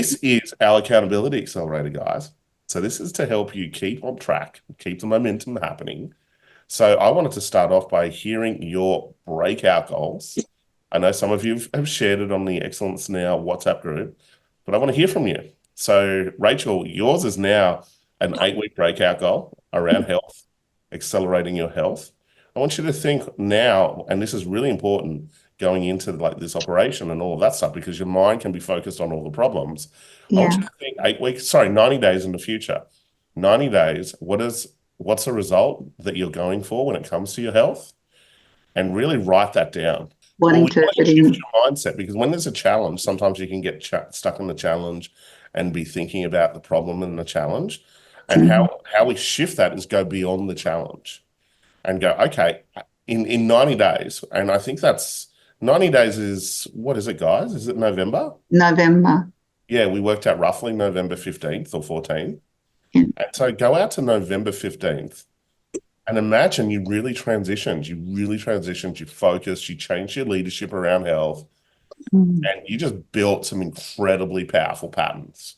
This is our accountability accelerator, guys. So this is to help you keep on track, keep the momentum happening. So I wanted to start off by hearing your breakout goals. I know some of you have shared it on the Excellence Now WhatsApp group, but I want to hear from you. So Rachel, yours is now an 8-week breakout goal around health, accelerating your health. I want you to think now, and this is really important going into like this operation and all of that stuff, because your mind can be focused on all the problems. I want you to think 90 days in the future. 90 days, what's the result that you're going for when it comes to your health? And really write that down. Wanting to shift your mindset, because when there's a challenge, sometimes you can get stuck in the challenge and be thinking about the problem and the challenge. And how we shift that is go beyond the challenge and go, okay, in 90 days, and I think that's 90 days is, what is it, guys? Is it November? November. Yeah, we worked out roughly November 15th or 14th. Yeah. And so go out to November 15th and imagine you really transitioned. You focused, you changed your leadership around health, and you just built some incredibly powerful patterns.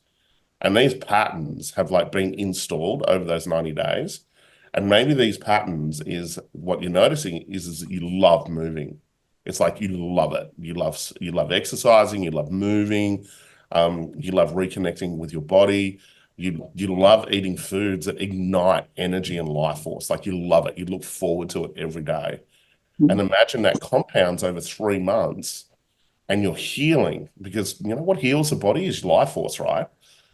And these patterns have like been installed over those 90 days. And maybe these patterns is what you're noticing is that you love moving. It's like you love it. You love exercising, you love moving, you love reconnecting with your body. You love eating foods that ignite energy and life force. Like you love it. You look forward to it every day. And imagine that compounds over 3 months and you're healing, because you know what heals the body is life force, right?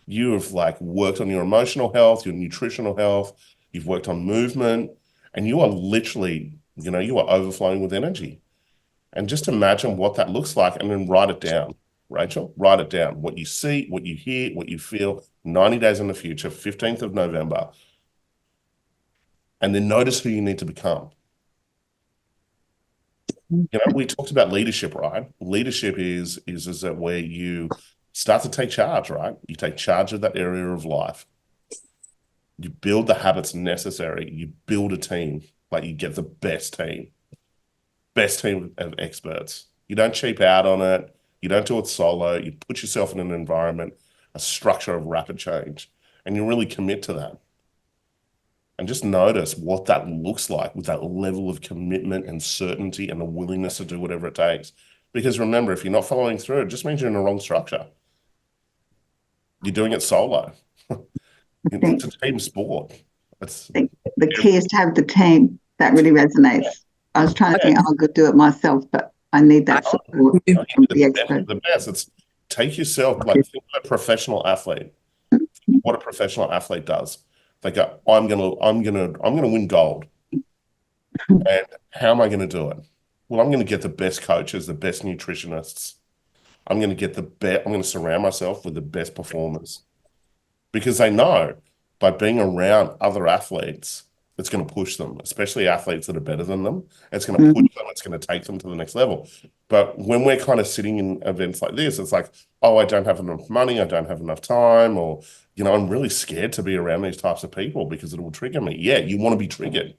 You have like worked on your emotional health, your nutritional health, you've worked on movement, and you are literally, you are overflowing with energy. And just imagine what that looks like and then write it down. Rachel, write it down. What you see, what you hear, what you feel, 90 days in the future, 15th of November. And then notice who you need to become. We talked about leadership, right? Leadership is that where you start to take charge, right? You take charge of that area of life. You build the habits necessary. You build a team, like you get the best team of experts. You don't cheap out on it. You don't do it solo. You put yourself in an environment, a structure of rapid change, and you really commit to that. And just notice what that looks like with that level of commitment and certainty and the willingness to do whatever it takes. Because remember, if you're not following through, it just means you're in the wrong structure. You're doing it solo. It's a team sport. The key is to have the team. That really resonates. I was trying to think I could do it myself, but I need that support from the expert. The best. It's take yourself, like think of a professional athlete. What a professional athlete does. They go, I'm gonna win gold. And how am I gonna do it? Well, I'm gonna get the best coaches, the best nutritionists. I'm gonna surround myself with the best performers. Because they know by being around other athletes, it's going to push them, especially athletes that are better than them. It's going to push them. It's going to take them to the next level. But when we're kind of sitting in events like this, it's like, oh, I don't have enough money. I don't have enough time. Or, I'm really scared to be around these types of people because it will trigger me. Yeah, you want to be triggered.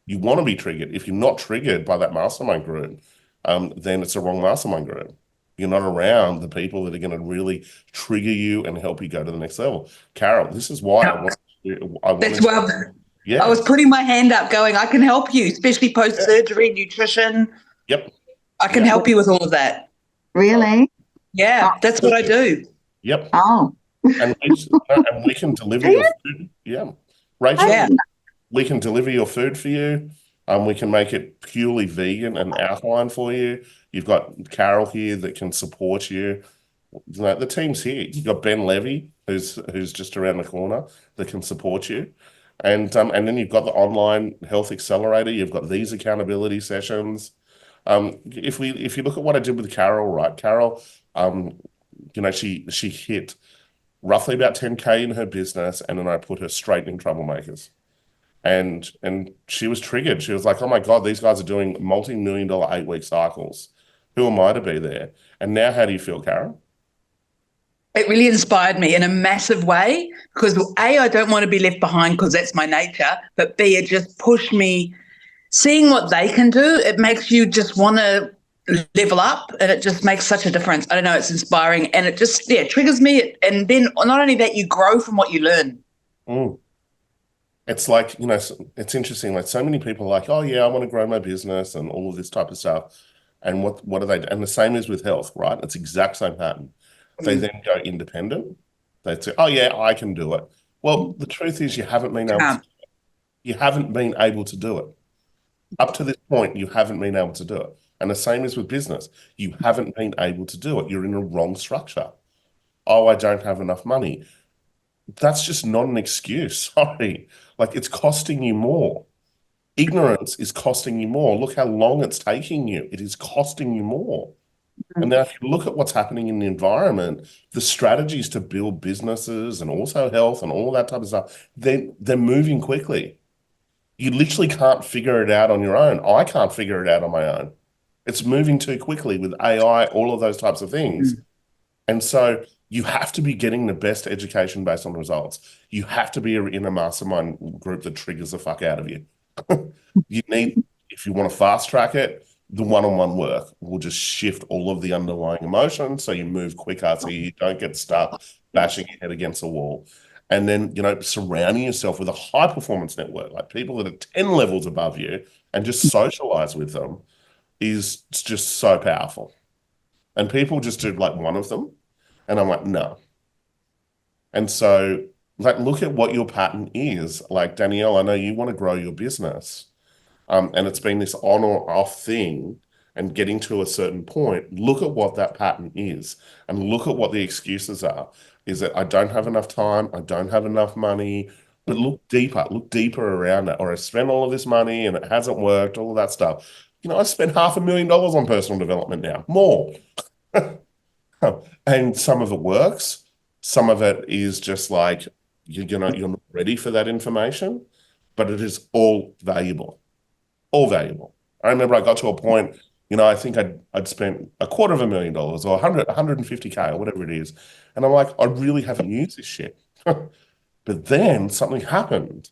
You want to be triggered. If you're not triggered by that mastermind group, then it's the wrong mastermind group. You're not around the people that are going to really trigger you and help you go to the next level. Carol, this is why I was putting my hand up going, I can help you, especially post-surgery, nutrition. Yep. I can help you with all of that. Really? Yeah, that's what I do. Yep. Oh. And we can deliver your food. Yeah. Rachel, we can deliver your food for you. We can make it purely vegan and alkaline for you. You've got Carol here that can support you. The team's here. You've got Ben Levy, who's just around the corner, that can support you. And then you've got the online health accelerator. You've got these accountability sessions. If you look at what I did with Carol, right? Carol, she hit roughly about 10K in her business, and then I put her straight in Troublemakers. And she was triggered. She was like, oh my God, these guys are doing multi-million-dollar 8-week cycles. Who am I to be there? And now how do you feel, Karen? It really inspired me in a massive way because, A, I don't want to be left behind because that's my nature, but B, it just pushed me. Seeing what they can do, it makes you just want to level up, and it just makes such a difference. I don't know, it's inspiring, and it just triggers me. And then not only that, you grow from what you learn. Mm. It's like, it's interesting. Like so many people are like, oh yeah, I want to grow my business and all of this type of stuff. And what do they do? And the same is with health, right? It's the exact same pattern. They then go independent. They say, oh yeah, I can do it. Well, the truth is you haven't been able to do it. Up to this point, you haven't been able to do it. And the same is with business. You haven't been able to do it. You're in a wrong structure. Oh, I don't have enough money. That's just not an excuse. Sorry. Like it's costing you more. Ignorance is costing you more. Look how long it's taking you. It is costing you more. And now if you look at what's happening in the environment, the strategies to build businesses and also health and all that type of stuff, they're moving quickly. You literally can't figure it out on your own. I can't figure it out on my own. It's moving too quickly with AI, all of those types of things. And so you have to be getting the best education based on results. You have to be in a mastermind group that triggers the fuck out of you. You need, if you want to fast track it, the one-on-one work will just shift all of the underlying emotions so you move quicker, so you don't get stuck bashing your head against a wall. And then, surrounding yourself with a high performance network, like people that are 10 levels above you, and just socialize with them is just so powerful. And people just do like one of them. And I'm like, no. And so, like, look at what your pattern is. Like, Danielle, I know you want to grow your business. And it's been this on or off thing and getting to a certain point. Look at what that pattern is and look at what the excuses are. Is that I don't have enough time, I don't have enough money, but look deeper around that. Or I spent all of this money and it hasn't worked, all of that stuff. I spent $500,000 on personal development now, more. And some of it works. Some of it is just like, you're not ready for that information, but it is all valuable. All valuable. I remember I got to a point, I think I'd spent $250,000 or 150K or whatever it is. And I'm like, I really haven't used this shit. But then something happened.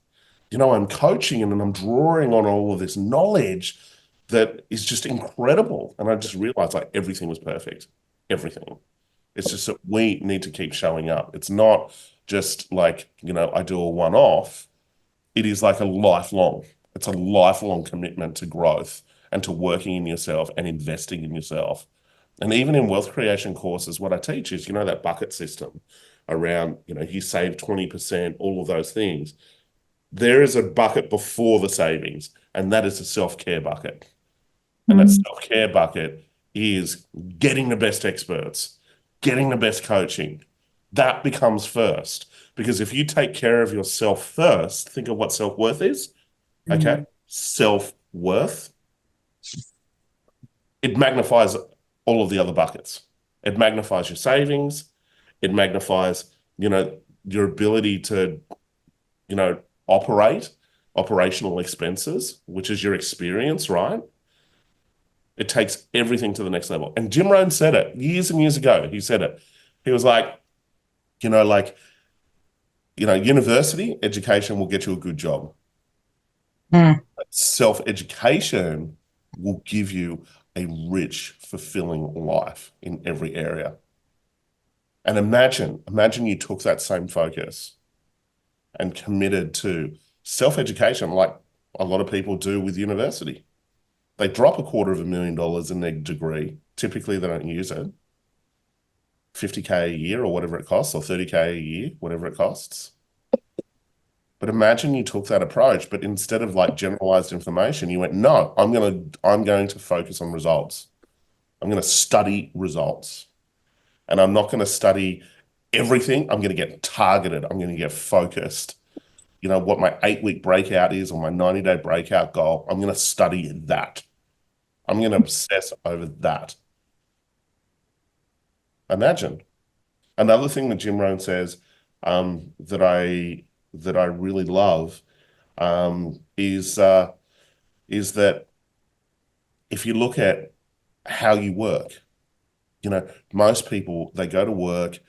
I'm coaching and I'm drawing on all of this knowledge that is just incredible. And I just realized like everything was perfect. Everything. It's just that we need to keep showing up. It's not just like, I do a one-off. It is like it's a lifelong commitment to growth and to working in yourself and investing in yourself. And even in wealth creation courses, what I teach is, that bucket system around, you save 20%, all of those things. There is a bucket before the savings, and that is the self-care bucket. And that self-care bucket is getting the best experts, getting the best coaching. That becomes first. Because if you take care of yourself first, think of what self-worth is. Okay? Self-worth. It magnifies all of the other buckets. It magnifies your savings. It magnifies, your ability to, operational expenses, which is your experience, right? It takes everything to the next level. And Jim Rohn said it years and years ago. He said it. He was like, university education will get you a good job. Self-education will give you a rich, fulfilling life in every area. And imagine you took that same focus and committed to self-education like a lot of people do with university. They drop $250,000 in their degree. Typically, they don't use it. 50K a year or whatever it costs, or 30K a year, whatever it costs. But imagine you took that approach, but instead of like generalized information, you went, no, I'm going to focus on results. I'm going to study results. And I'm not going to study everything. I'm going to get targeted. I'm going to get focused. What my 8-week breakout is or my 90-day breakout goal, I'm going to study that. I'm going to obsess over that. Imagine. Another thing that Jim Rohn says that I really love is that if you look at how you work, most people, they go to work,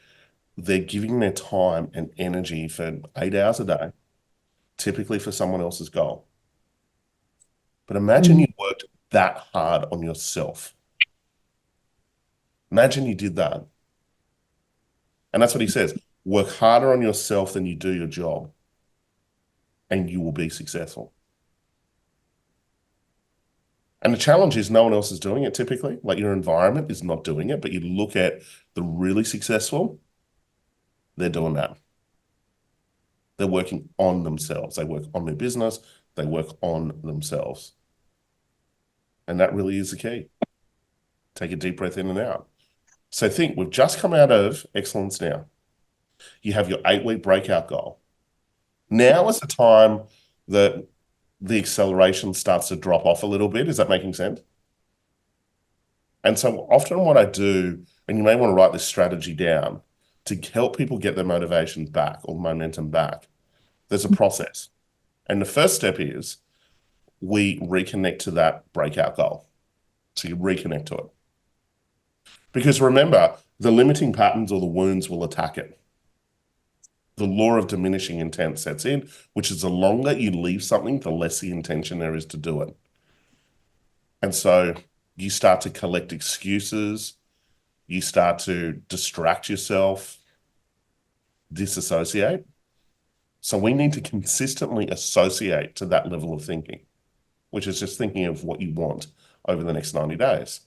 they're giving their time and energy for 8 hours a day, typically for someone else's goal. But imagine you worked that hard on yourself. Imagine you did that. And that's what he says. Work harder on yourself than you do your job, and you will be successful. And the challenge is no one else is doing it typically. Like your environment is not doing it, but you look at the really successful, they're doing that. They're working on themselves. They work on their business. They work on themselves. And that really is the key. Take a deep breath in and out. So think, we've just come out of excellence now. You have your 8-week breakout goal. Now is the time that the acceleration starts to drop off a little bit. Is that making sense? And so often what I do, and you may want to write this strategy down to help people get their motivation back or momentum back, there's a process. And the first step is we reconnect to that breakout goal. So you reconnect to it. Because remember, the limiting patterns or the wounds will attack it. The law of diminishing intent sets in, which is the longer you leave something, the less the intention there is to do it. And so you start to collect excuses, you start to distract yourself, disassociate. So we need to consistently associate to that level of thinking, which is just thinking of what you want over the next 90 days.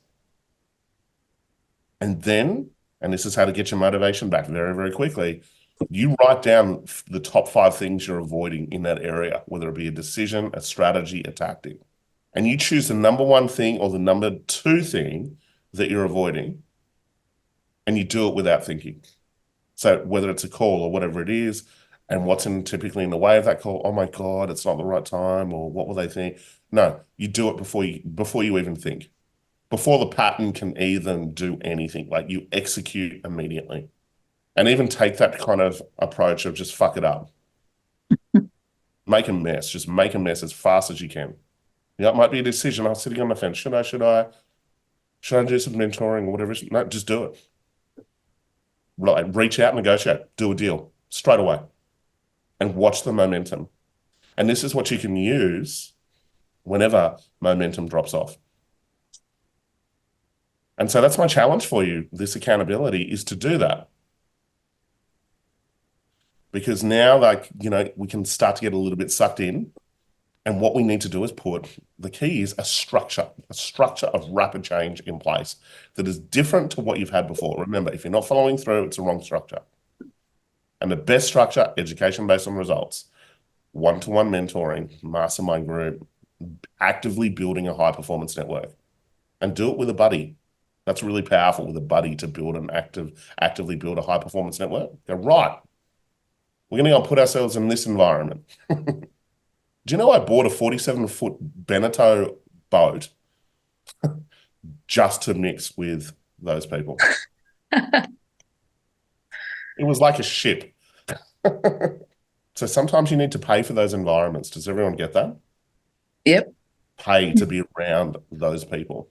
And then, and this is how to get your motivation back very, very quickly, you write down the top 5 things you're avoiding in that area, whether it be a decision, a strategy, a tactic. And you choose the number 1 thing or the number 2 thing that you're avoiding, and you do it without thinking. So whether it's a call or whatever it is, and what's typically in the way of that call, oh my God, it's not the right time, or what will they think? No, you do it before you even think. Before the pattern can even do anything, like you execute immediately. And even take that kind of approach of just fuck it up. Make a mess. Just make a mess as fast as you can. It might be a decision. I'm sitting on the fence. Should I do some mentoring or whatever? No, just do it. Like, reach out, negotiate, do a deal straight away, and watch the momentum. And this is what you can use whenever momentum drops off. And so that's my challenge for you. This accountability is to do that. Because now, we can start to get a little bit sucked in. And what we need to do is the key is a structure of rapid change in place that is different to what you've had before. Remember, if you're not following through, it's the wrong structure. And the best structure, education based on results, one-to-one mentoring, mastermind group, actively building a high performance network, and do it with a buddy. That's really powerful, with a buddy, to build actively build a high performance network. Go, right, we're going to go and put ourselves in this environment. Do you know I bought a 47-foot Beneteau boat just to mix with those people? It was like a ship. So sometimes you need to pay for those environments. Does everyone get that? Yep. Pay to be around those people.